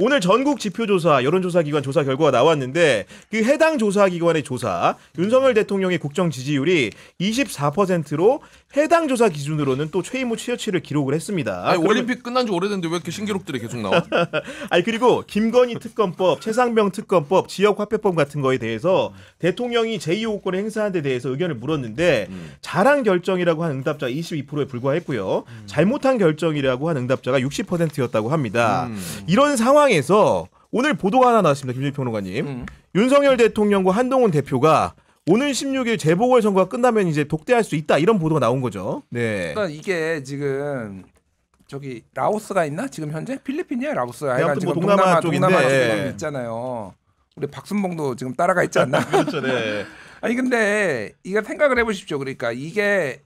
오늘 전국 지표조사 여론조사기관 조사 결과가 나왔는데 그 해당 조사기관의 조사 윤석열 대통령의 국정 지지율이 24%로 해당 조사 기준으로는 또 최이모 최저치를 기록을 했습니다. 아니, 올림픽 끝난 지 오래됐는데 왜 이렇게 신기록들이 계속 나와? 아니 그리고 김건희 특검법, 최상병 특검법, 지역화폐법 같은 거에 대해서 대통령이 제2호권을 행사한 데 대해서 의견을 물었는데 잘한 결정이라고 한 응답자가 22%에 불과했고요. 잘못한 결정이라고 한 응답자가 60%였다고 합니다. 이런 상황에서 오늘 보도가 하나 나왔습니다. 김준일 평론가님. 윤석열 대통령과 한동훈 대표가 오늘 16일 재보궐선거가 끝나면 이제 독대할 수 있다 이런 보도가 나온 거죠. 네. 그러니까 이게 지금 저기 라오스가 있나? 지금 현재 필리핀이야 라오스가. 네, 아무튼 뭐 동남아 쪽인데 쪽에 있잖아요. 우리 박순봉도 지금 따라가 있지 않나? 그렇죠. 네. 아니 근데 이거 생각을 해보십시오. 그러니까 이게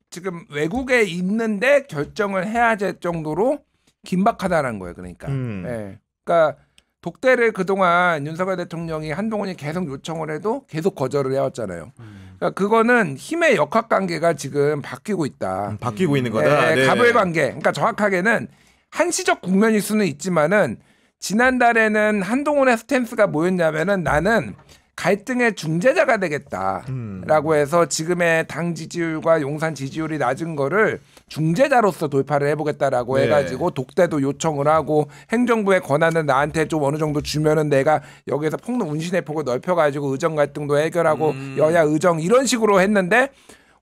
지금 외국에 있는데 결정을 해야 될 정도로 긴박하다는 거예요. 그러니까. 네. 그러니까 독대를 그동안 윤석열 대통령이 한동훈이 계속 요청을 해도 계속 거절을 해왔잖아요. 그러니까 그거는 힘의 역학관계가 지금 바뀌고 있다. 바뀌고 있는 거다. 네, 갑을관계. 그러니까 정확하게는 한시적 국면일 수는 있지만은 지난달에는 한동훈의 스탠스가 뭐였냐면은 나는 갈등의 중재자가 되겠다라고 해서 지금의 당 지지율과 용산 지지율이 낮은 거를 중재자로서 돌파를 해보겠다라고 해가지고 독대도 요청을 하고 행정부의 권한을 나한테 좀 어느 정도 주면은 내가 여기에서 폭로 운신의 폭을 넓혀가지고 의정 갈등도 해결하고 여야 의정 이런 식으로 했는데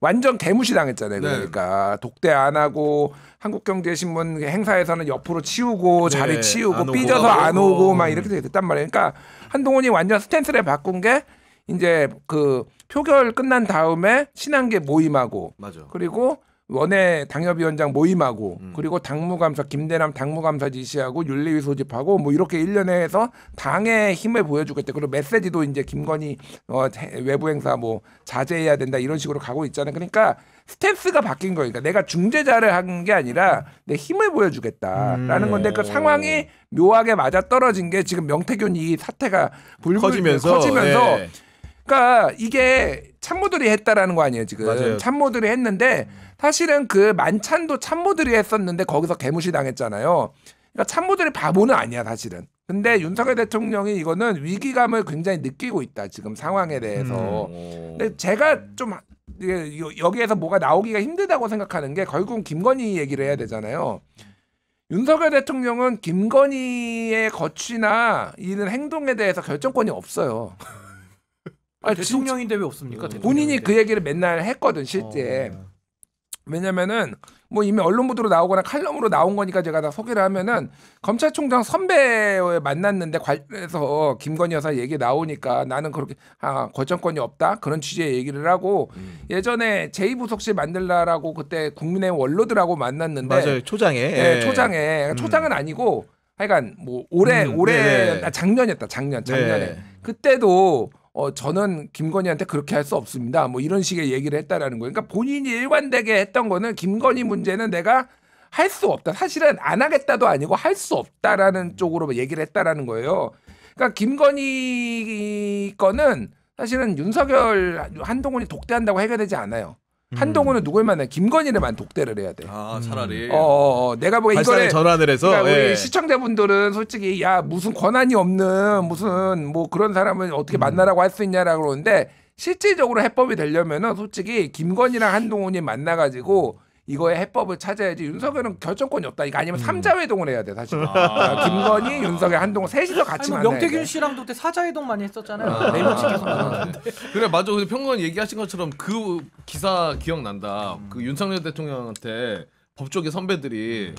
완전 개무시당했잖아요. 그러니까 독대 안 하고 한국경제신문 행사에서는 옆으로 치우고 자리 치우고 삐져서 안 오고 막 이렇게 됐단 말이에요. 그러니까 한동훈이 완전 스탠스를 바꾼 게 이제 그 표결 끝난 다음에 친한계 모임하고 그리고 원외 당협위원장 모임하고 그리고 당무감사 김대남 당무감사 지시하고 윤리위 소집하고 뭐 이렇게 1년에 해서 당의 힘을 보여주겠다. 그리고 메시지도 이제 김건희 외부 행사 뭐 자제해야 된다 이런 식으로 가고 있잖아요. 그러니까 스탠스가 바뀐 거니까 내가 중재자를 한 게 아니라 내 힘을 보여주겠다라는 건데 그 상황이 묘하게 맞아 떨어진 게 지금 명태균 이 사태가 커지면서 네. 그러니까 이게 참모들이 했다라는 거 아니에요 지금. 맞아요. 참모들이 했는데 사실은 그 만찬도 참모들이 했었는데 거기서 개무시 당했잖아요. 그러니까 참모들이 바보는 아니야 사실은. 근데 윤석열 대통령이 이거는 위기감을 굉장히 느끼고 있다 지금 상황에 대해서. 근데 제가 좀 여기에서 뭐가 나오기가 힘들다고 생각하는 게 결국은 김건희 얘기를 해야 되잖아요. 윤석열 대통령은 김건희의 거취나 이런 행동에 대해서 결정권이 없어요. 아니, 대통령인데 왜 없습니까? 본인이 그 얘기를 맨날 했거든 실제. 왜냐면은 뭐 이미 언론 보도로 나오거나 칼럼으로 나온 거니까 제가 다 소개를 하면은 검찰총장 선배 만났는데 관련해서 김건희 여사 얘기 나오니까 나는 그렇게 결정권이 없다 그런 취지의 얘기를 하고 예전에 제2부속실 만들라라고 그때 국민의힘 원로들하고 만났는데 맞아요 초장에 네, 초장에 초장은 아니고 하여간 뭐 올해 작년이었다 작년에 그때도 저는 김건희한테 그렇게 할 수 없습니다. 뭐 이런 식의 얘기를 했다라는 거예요. 그러니까 본인이 일관되게 했던 거는 김건희 문제는 내가 할 수 없다. 사실은 안 하겠다도 아니고 할 수 없다라는 쪽으로 얘기를 했다라는 거예요. 그러니까 김건희 거는 사실은 윤석열 한동훈이 독대한다고 해결되지 않아요. 한동훈은 누굴 만나요? 김건희를만 독대를 해야 돼. 차라리. 내가 보기에 이거를 전환을 해서 그러니까 우리 시청자분들은 솔직히 야 무슨 권한이 없는 무슨 뭐 그런 사람을 어떻게 만나라고 할 수 있냐라고 그러는데 실질적으로 해법이 되려면은 솔직히 김건희랑 한동훈이 만나가지고 이거의 해법을 찾아야지. 윤석열은 결정권이 없다. 이거 아니면 삼자회동을 해야 돼 사실. 김건희, 윤석열, 한동훈 셋이서 같이 만나야 돼. 명태균 씨랑도 그때 사자회동 많이 했었잖아요. 네 명씩 계속 만났는데. 그래 맞아. 근데 평론 얘기하신 것처럼 그 기사 기억난다. 그 윤석열 대통령한테 법조계 선배들이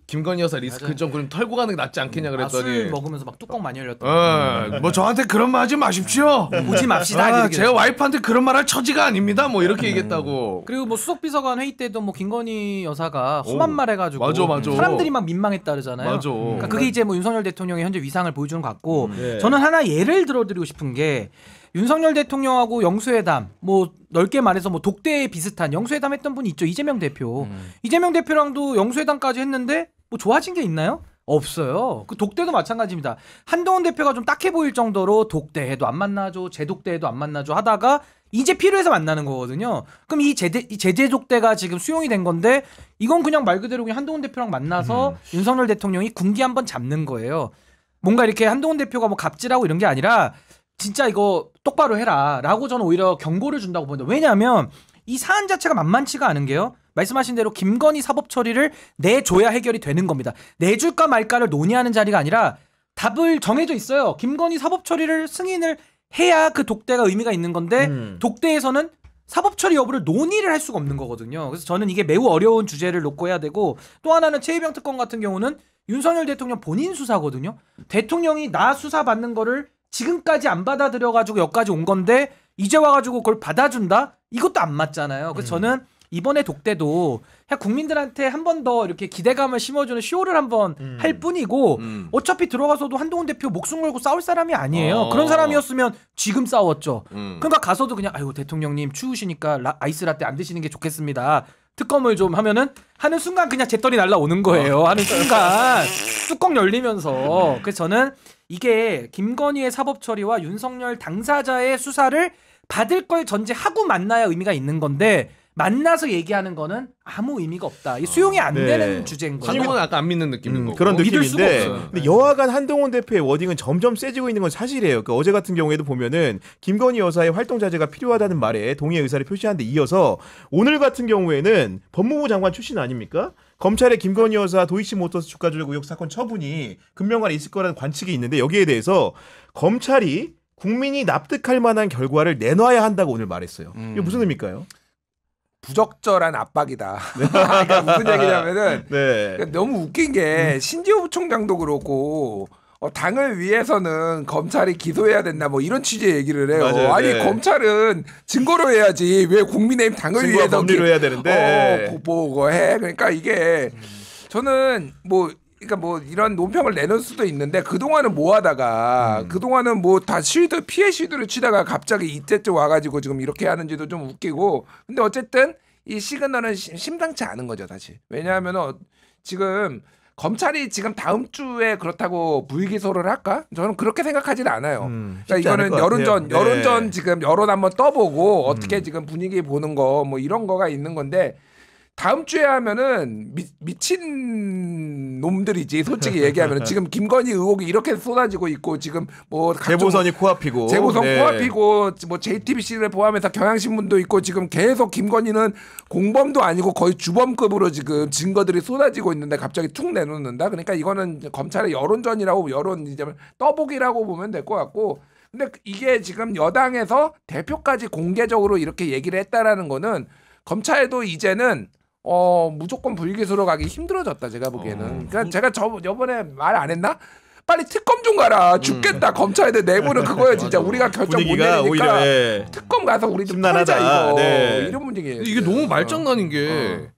김건희 여사 리스크 좀 그럼 털고 가는 게 낫지 않겠냐 그랬더니 술 먹으면서 막 뚜껑 많이 열렸다. 뭐 저한테 그런 말 하지 마십시오. 오지 맙시다. 제가 와이프한테 그런 말 할 처지가 아닙니다. 뭐 이렇게 얘기했다고. 그리고 뭐 수석비서관 회의 때도 뭐 김건희 여사가 험한 말 해가지고 맞아. 사람들이 막 민망했다 그러잖아요. 맞아. 그러니까 그게 이제 뭐 윤석열 대통령의 현재 위상을 보여주는 것 같고 저는 하나 예를 들어드리고 싶은 게 윤석열 대통령하고 영수회담 뭐 넓게 말해서 뭐 독대에 비슷한 영수회담 했던 분이 있죠. 이재명 대표. 이재명 대표랑도 영수회담까지 했는데 뭐 좋아진 게 있나요? 없어요. 그 독대도 마찬가지입니다. 한동훈 대표가 좀 딱해 보일 정도로 독대해도 안 만나죠. 재독대해도 안 만나죠 하다가 이제 필요해서 만나는 거거든요. 그럼 이 제재 족대가 지금 수용이 된 건데 이건 그냥 말 그대로 그냥 한동훈 대표랑 만나서 윤석열 대통령이 군기 한번 잡는 거예요. 뭔가 이렇게 한동훈 대표가 뭐 갑질하고 이런 게 아니라 진짜 이거 똑바로 해라라고 저는 오히려 경고를 준다고 보는데 왜냐하면 이 사안 자체가 만만치가 않은 게요. 말씀하신 대로 김건희 사법 처리를 내줘야 해결이 되는 겁니다. 내줄까 말까를 논의하는 자리가 아니라 답을 정해져 있어요. 김건희 사법 처리를 승인을 해야 그 독대가 의미가 있는 건데 독대에서는 사법 처리 여부를 논의를 할 수가 없는 거거든요. 그래서 저는 이게 매우 어려운 주제를 놓고 해야 되고 또 하나는 최희병 특검 같은 경우는 윤석열 대통령 본인 수사거든요. 대통령이 나 수사 받는 거를 지금까지 안 받아들여가지고 여기까지 온 건데 이제 와가지고 그걸 받아준다? 이것도 안 맞잖아요. 그래서 저는 이번에 독대도 그냥 국민들한테 한 번 더 이렇게 기대감을 심어주는 쇼를 한번 할 뿐이고 어차피 들어가서도 한동훈 대표 목숨 걸고 싸울 사람이 아니에요. 그런 사람이었으면 지금 싸웠죠. 그러니까 가서도 그냥 아유 대통령님 추우시니까 아이스 라떼 안 드시는 게 좋겠습니다. 특검을 좀 하면은 하는 순간 그냥 재떨이 날라오는 거예요. 하는 순간 뚜껑 열리면서. 그래서 저는 이게 김건희의 사법 처리와 윤석열 당사자의 수사를 받을 걸 전제하고 만나야 의미가 있는 건데 만나서 얘기하는 거는 아무 의미가 없다. 이 수용이 안 되는 주제인 거예요. 한동훈은 약간 안 믿는 느낌인 거고. 그런 믿을 수가 느낌인데 없어요. 근데 여하간 한동훈 대표의 워딩은 점점 세지고 있는 건 사실이에요. 그러니까 어제 같은 경우에도 보면은 김건희 여사의 활동 자제가 필요하다는 말에 동의의 의사를 표시한 데 이어서 오늘 같은 경우에는 법무부 장관 출신 아닙니까? 검찰의 김건희 여사 도이치모터스 주가 조작 의혹 사건 처분이 금명간에 있을 거라는 관측이 있는데 여기에 대해서 검찰이 국민이 납득할 만한 결과를 내놔야 한다고 오늘 말했어요. 이게 무슨 의미일까요? 부적절한 압박이다. 그러니까 무슨 얘기냐면은 네. 그러니까 너무 웃긴 게 신지호 부총장도 그렇고 당을 위해서는 검찰이 기소해야 된다 뭐 이런 취지의 얘기를 해요. 맞아요, 아니 네. 검찰은 증거로 해야지 왜 국민의힘 당을 증거와 위해서 법리로 해야 되는데. 뭐 해. 그러니까 이게 저는 그러니까 뭐 이런 논평을 내놓을 수도 있는데 그동안은 뭐 하다가 그동안은 뭐 다 피해 시위를 치다가 갑자기 이때쯤 와가지고 지금 이렇게 하는지도 좀 웃기고 근데 어쨌든 이 시그널은 심상치 않은 거죠 사실. 왜냐하면 지금 검찰이 지금 다음 주에 그렇다고 불기소를 할까? 저는 그렇게 생각하지는 않아요. 그러니까 이거는 여론전 지금 여론 한번 떠보고 어떻게 지금 분위기 보는 거 뭐 이런 거가 있는 건데 다음 주에 하면은 미친 놈들이지 솔직히 얘기하면 지금 김건희 의혹이 이렇게 쏟아지고 있고 지금 뭐 재보선이 코앞이고 코앞이고 뭐 JTBC를 포함해서 경향신문도 있고 지금 계속 김건희는 공범도 아니고 거의 주범급으로 지금 증거들이 쏟아지고 있는데 갑자기 툭 내놓는다. 그러니까 이거는 검찰의 여론전이라고 여론 이제 떠보기라고 보면 될 것 같고. 근데 이게 지금 여당에서 대표까지 공개적으로 이렇게 얘기를 했다라는 거는 검찰도 이제는 무조건 불기소로 가기 힘들어졌다 제가 보기에는. 그러니까 제가 저번에 말 안 했나? 빨리 특검 좀 가라. 죽겠다. 검찰들 내부는 그거예요. 진짜 우리가 결정 못 내니까 오히려, 특검 가서 우리 좀 심란하다. 털자 이거. 네. 이런 문제예요. 이게 너무 말장난인 게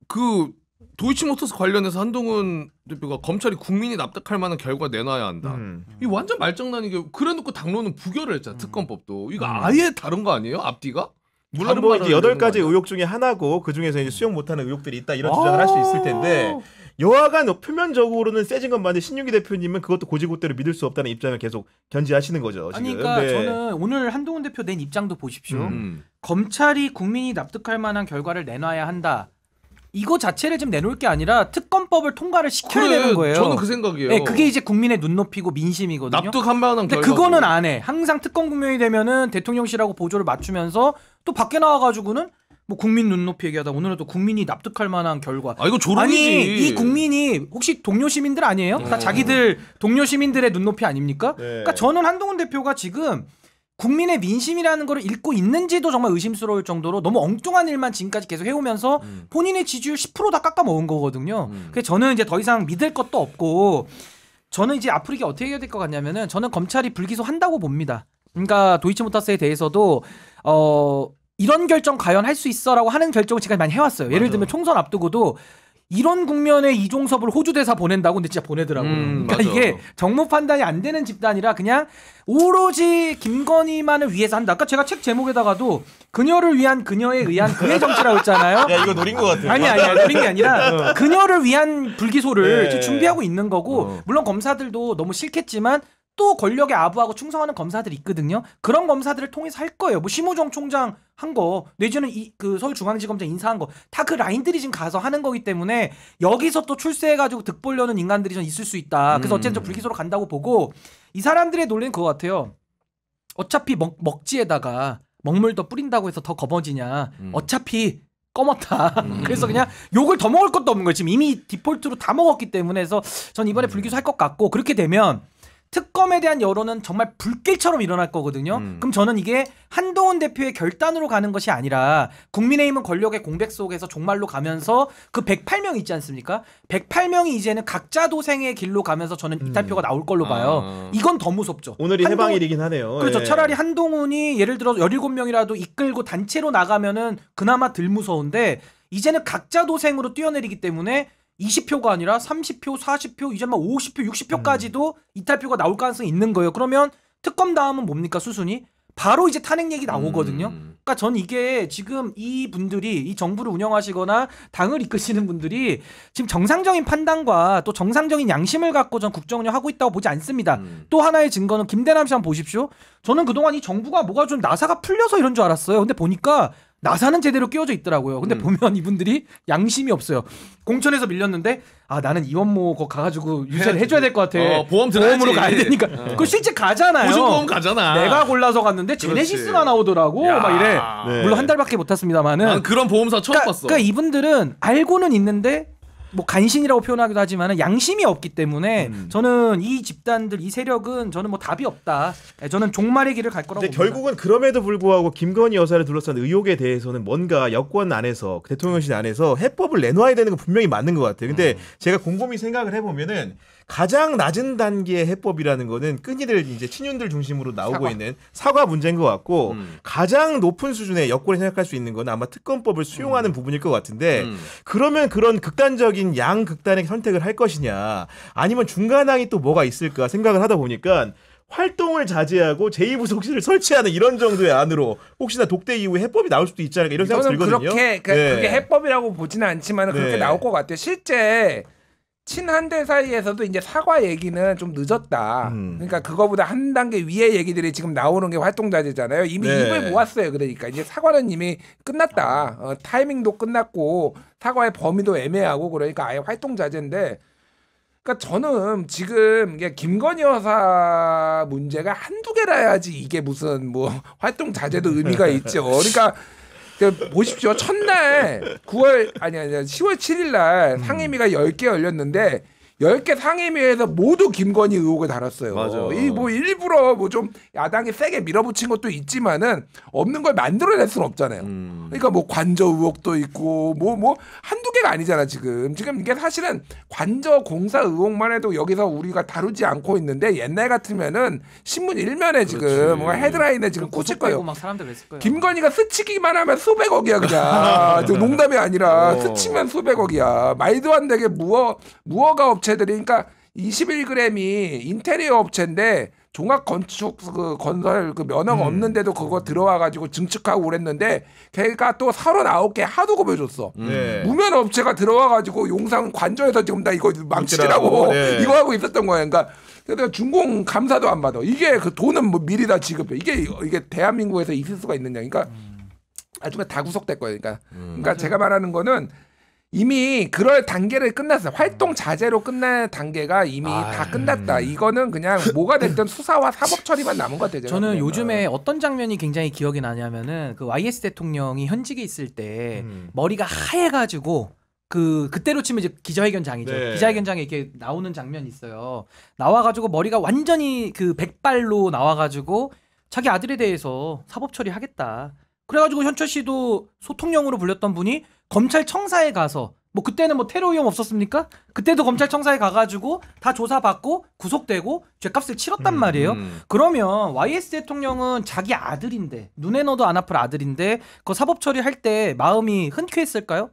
그 도이치모터스 관련해서 한동훈 대표가 검찰이 국민이 납득할 만한 결과 내놔야 한다. 이 완전 말장난인 게 그래놓고 당론은 부결을 했잖아. 특검법도. 이거 아예 다른 거 아니에요? 앞뒤가? 물론 뭐 이제 8가지 의혹 중에 하나고 그 중에서 이제 수용 못하는 의혹들이 있다 이런 주장을 할 수 있을 텐데 여하간 표면적으로는 세진 건 맞는데 신윤기 대표님은 그것도 고지고대로 믿을 수 없다는 입장을 계속 견지하시는 거죠. 지금. 아니 그러니까 저는 오늘 한동훈 대표 낸 입장도 보십시오. 검찰이 국민이 납득할 만한 결과를 내놔야 한다. 이거 자체를 지금 내놓을 게 아니라 특검법을 통과를 시켜야 되는 거예요. 저는 그 생각이에요. 네, 그게 이제 국민의 눈높이고 민심이거든요. 납득할 만한 근데 결과고. 그거는 안 해. 항상 특검 국면이 되면은 대통령실하고 보조를 맞추면서 또 밖에 나와가지고는 뭐 국민 눈높이 얘기하다 오늘은 또 국민이 납득할 만한 결과. 아 이거 조롱이지. 아니 이 국민이 혹시 동료 시민들 아니에요? 다 자기들 동료 시민들의 눈높이 아닙니까? 네. 그러니까 저는 한동훈 대표가 지금 국민의 민심이라는 걸 읽고 있는지도 정말 의심스러울 정도로 너무 엉뚱한 일만 지금까지 계속 해오면서 본인의 지지율 10% 다 깎아 먹은 거거든요. 그래서 저는 이제 더 이상 믿을 것도 없고 저는 이제 앞으로 이게 어떻게 해야 될 것 같냐면은 저는 검찰이 불기소한다고 봅니다. 그러니까 도이치모터스에 대해서도 이런 결정 과연 할 수 있어라고 하는 결정을 지금까지 많이 해왔어요. 예를 들면 총선 앞두고도 이런 국면에 이종섭을 호주 대사 보낸다고 근데 진짜 보내더라고요. 그러니까 맞아. 이게 정무 판단이 안 되는 집단이라 그냥 오로지 김건희만을 위해서 한다. 아까 제가 책 제목에다가도 그녀를 위한 그녀에 의한 그의 정치라고 했잖아요. 야 이거 노린 것 같아. 아니야 노린 게 아니라 그녀를 위한 불기소를 네. 지금 준비하고 있는 거고 물론 검사들도 너무 싫겠지만 또 권력에 아부하고 충성하는 검사들이 있거든요. 그런 검사들을 통해서 할 거예요. 뭐 심우정 총장 한 거, 내지는 그 서울중앙지검장 인사한 거, 다 그 라인들이 지금 가서 하는 거기 때문에 여기서 또 출세해가지고 득 보려는 인간들이 좀 있을 수 있다. 그래서 어쨌든 좀 불기소로 간다고 보고, 이 사람들의 논리는 그거 같아요. 어차피 먹지에다가 먹물 더 뿌린다고 해서 더 검어지냐. 어차피 검었다. 그래서 그냥 욕을 더 먹을 것도 없는 거예요. 지금 이미 디폴트로 다 먹었기 때문에. 해서 전 이번에 불기소할 것 같고, 그렇게 되면 특검에 대한 여론은 정말 불길처럼 일어날 거거든요. 그럼 저는 이게 한동훈 대표의 결단으로 가는 것이 아니라 국민의힘은 권력의 공백 속에서 종말로 가면서 그 108명 있지 않습니까? 108명이 이제는 각자 도생의 길로 가면서 저는 이탈표가 나올 걸로 봐요. 이건 더 무섭죠. 오늘이 해방일이긴 하네요. 그렇죠. 예. 차라리 한동훈이 예를 들어 17명이라도 이끌고 단체로 나가면은 그나마 덜 무서운데, 이제는 각자 도생으로 뛰어내리기 때문에 20표가 아니라 30표, 40표, 이제 막 50표, 60표까지도 이탈표가 나올 가능성이 있는 거예요. 그러면 특검 다음은 뭡니까, 수순이? 바로 이제 탄핵 얘기 나오거든요. 그러니까 전 이게 지금 이 분들이, 이 정부를 운영하시거나 당을 이끄시는 분들이 지금 정상적인 판단과 또 정상적인 양심을 갖고 전 국정 운영하고 있다고 보지 않습니다. 또 하나의 증거는 김대남 씨 한번 보십시오. 저는 그동안 이 정부가 뭐가 좀 나사가 풀려서 이런 줄 알았어요. 근데 보니까 나사는 제대로 끼워져 있더라고요. 근데 보면 이분들이 양심이 없어요. 공천에서 밀렸는데, 아, 나는 이원모 거 가가지고 유세를 해줘야 될 것 같아. 보험으로 가야 되니까. 그거 실제 가잖아요. 보증보험 가잖아. 내가 골라서 갔는데 제네시스가 나오더라고. 야. 막 이래. 네. 물론 한 달밖에 못 탔습니다만은. 난 그런 보험사 처음 봤어. 그러니까 이분들은 알고는 있는데, 뭐 간신이라고 표현하기도 하지만 양심이 없기 때문에 저는 이 집단들, 이 세력은 저는 뭐 답이 없다. 저는 종말의 길을 갈 거라고 근데 봅니다. 결국은 그럼에도 불구하고 김건희 여사를 둘러싼 의혹에 대해서는 뭔가 여권 안에서, 대통령실 안에서 해법을 내놔야 되는 건 분명히 맞는 것 같아요. 근데 제가 곰곰이 생각을 해보면은 가장 낮은 단계의 해법이라는 거는 끈이들 이제 친윤들 중심으로 나오고 있는 사과 문제인 것 같고, 가장 높은 수준의 여권이 생각할 수 있는 건 아마 특검법을 수용하는 부분일 것 같은데, 그러면 그런 극단적인 양극단의 선택을 할 것이냐, 아니면 중간항이 또 뭐가 있을까 생각을 하다 보니까 활동을 자제하고 제2부속실을 설치하는 이런 정도의 안으로 혹시나 독대 이후에 해법이 나올 수도 있지 않을까 이런 생각이 저는 들거든요. 그렇게 그게 해법이라고 보지는 않지만 그렇게 네. 나올 것 같아요. 실제 친한대 사이에서도 이제 사과 얘기는 좀 늦었다. 그러니까 그거보다 한 단계 위의 얘기들이 지금 나오는 게 활동자제잖아요. 이미 네. 입을 모았어요. 그러니까 이제 사과는 이미 끝났다. 타이밍도 끝났고 사과의 범위도 애매하고 그러니까 아예 활동자제인데, 그러니까 저는 지금 이게 김건희 여사 문제가 한두 개라야지 이게 무슨 뭐 활동자제도 의미가 있죠. 그러니까 보십시오. 첫날 10월 7일 날 상임위가 10개 열렸는데 10개 상임위에서 모두 김건희 의혹을 다뤘어요. 맞아. 이 뭐 일부러 뭐 좀 야당이 세게 밀어붙인 것도 있지만은 없는 걸 만들어낼 수는 없잖아요. 그러니까 뭐 관저 의혹도 있고 뭐 한두 개가 아니잖아 지금. 지금 이게 사실은 관저 공사 의혹만 해도 여기서 우리가 다루지 않고 있는데, 옛날 같으면은 신문 일면에 지금 뭐 헤드라인에 지금 꽂힐 거예요. 막 사람들 그랬을 거예요. 김건희가 스치기만 하면 수백억이야 그냥. 저 농담이 아니라 스치면 수백억이야. 말도 안 되게 무허가 업체들이, 그러니까 21g이 인테리어 업체인데 종합 건축 그 건설 그 면허가 없는데도 그거 들어와 가지고 증축하고 그랬는데 걔가 또 39개 하도 겁해줬어. 네. 무면 업체가 들어와 가지고 용산 관저에서 지금 다 이거 망치라고 네. 이거 하고 있었던 거야. 그러니까 그래서 준공 감사도 안 받아. 이게 그 돈은 뭐 미리 다 지급해. 이게 대한민국에서 있을 수가 있느냐. 그러니까 나중에 다 구속될 거예요. 그러니까 제가 말하는 거는 이미 그럴 단계를 끝났어요. 활동 자제로 끝날 단계가 이미 다 끝났다. 이거는 그냥 뭐가 됐든 수사와 사법 처리만 남은 것 같아요. 저는 요즘에 어떤 장면이 굉장히 기억이 나냐면은 그 YS 대통령이 현직에 있을 때 머리가 하얘가지고 그때로 치면 이제 기자회견장이죠. 네. 기자회견장에 이렇게 나오는 장면이 있어요. 나와가지고 머리가 완전히 그 백발로 나와가지고 자기 아들에 대해서 사법 처리하겠다. 그래가지고 현철 씨도 소통령으로 불렸던 분이 검찰청사에 가서, 뭐 그때는 뭐 테러 위험 없었습니까? 그때도 검찰청사에 가가지고 다 조사받고 구속되고 죄값을 치렀단 말이에요. 그러면 YS 대통령은 자기 아들인데, 눈에 넣어도 안 아플 아들인데 그 사법 처리할 때 마음이 흔쾌했을까요?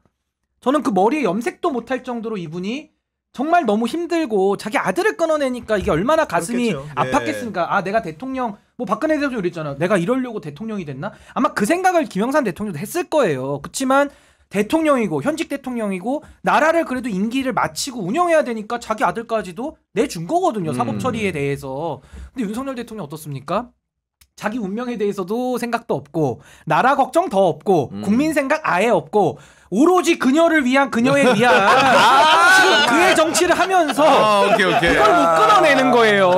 저는 그 머리에 염색도 못할 정도로 이분이 정말 너무 힘들고 자기 아들을 끊어내니까 이게 얼마나 가슴이 그렇겠죠. 아팠겠습니까? 아, 내가 대통령, 뭐 박근혜 대통령 이랬잖아. 내가 이러려고 대통령이 됐나? 아마 그 생각을 김영삼 대통령도 했을 거예요. 그렇지만 대통령이고 현직 대통령이고 나라를 그래도 임기를 마치고 운영해야 되니까 자기 아들까지도 내준 거거든요. 사법 처리에 대해서. 근데 윤석열 대통령 어떻습니까? 자기 운명에 대해서도 생각도 없고 나라 걱정 더 없고 국민 생각 아예 없고 오로지 그녀를 위한 그녀에 위한 지금 그의 정치를 하면서 오케이. 이걸 못 끊어내는 거예요.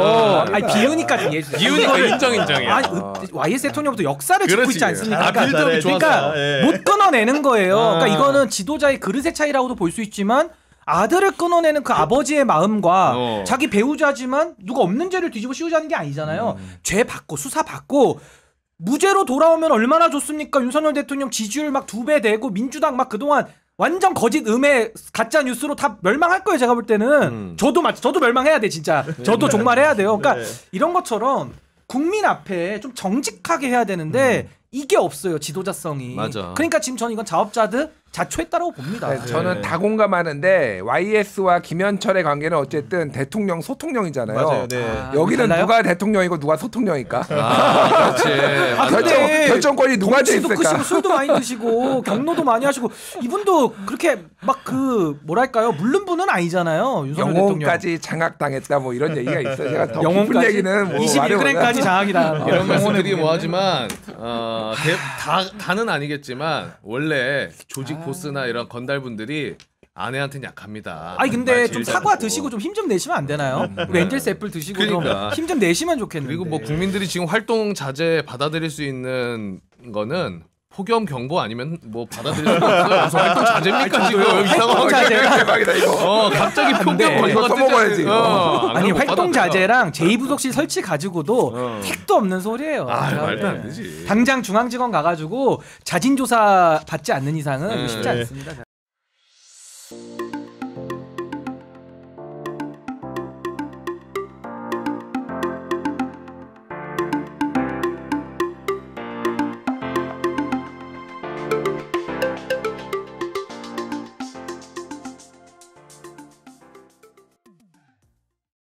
아니 비은이까지 비우니까 인정이야. 아니 YS 대통령부터 역사를 짓고 그렇지. 있지 않습니까? 빌드업이 그러니까 예. 못 끊어내는 거예요. 그러니까 이거는 지도자의 그릇의 차이라고도 볼 수 있지만 아들을 끊어내는 그 아버지의 마음과 자기 배우자지만 누가 없는 죄를 뒤집어 씌우자는 게 아니잖아요. 죄 받고 수사 받고 무죄로 돌아오면 얼마나 좋습니까? 윤석열 대통령 지지율 막 2배 되고 민주당 막 그동안 완전 거짓 음해 가짜 뉴스로 다 멸망할 거예요. 제가 볼 때는 저도 멸망해야 돼 진짜. 저도 종말해야 돼요. 그러니까 이런 것처럼 국민 앞에 좀 정직하게 해야 되는데 이게 없어요. 지도자성이. 맞아. 그러니까 지금 저는 이건 자업자득 자초했다라고 봅니다. 네, 저는 다 공감하는데 YS와 김현철의 관계는 어쨌든 대통령 소통령이잖아요. 맞아요. 네. 여기는 달라요? 누가 대통령이고 누가 소통령일까? 그렇지. 결정권이 누가 돼 덩치도 있을까? 크시고 술도 많이 드시고 경로도 많이 하시고 이분도 그렇게 막 그 뭐랄까요 물른 분은 아니잖아요. 윤석열 대통령. 영혼까지 장악당했다 뭐 이런 얘기가 있어요. 제가 더 깊은 영혼까지 얘기는 뭐 21g까지 장악이다. 이런 말씀드리기 뭐하지만 다는 아니겠지만 원래 조직 보스나 이런 건달분들이 아내한테는 약합니다. 아니 근데 말 좀 제일 사과 잘하고. 드시고 좀 힘 좀 내시면 안 되나요? 우리 엔젤스 애플 드시고 그러니까. 좀 힘 좀 내시면 좋겠는데. 그리고 뭐 국민들이 지금 활동 자제 받아들일 수 있는 거는 폭염 경보 아니면 뭐 받아들일 수가 없어요. 무슨 활동 자제입니까 지금 이 상황에? 자제가 대박이다 이거. 갑자기 폭염 돼. 경보가 이거 써먹어야지. 아니 활동 자제랑 제2부속실 설치 가지고도 택도 없는 소리예요. 말도 안 되지. 당장 중앙지검 가가지고 자진 조사 받지 않는 이상은 쉽지 않습니다.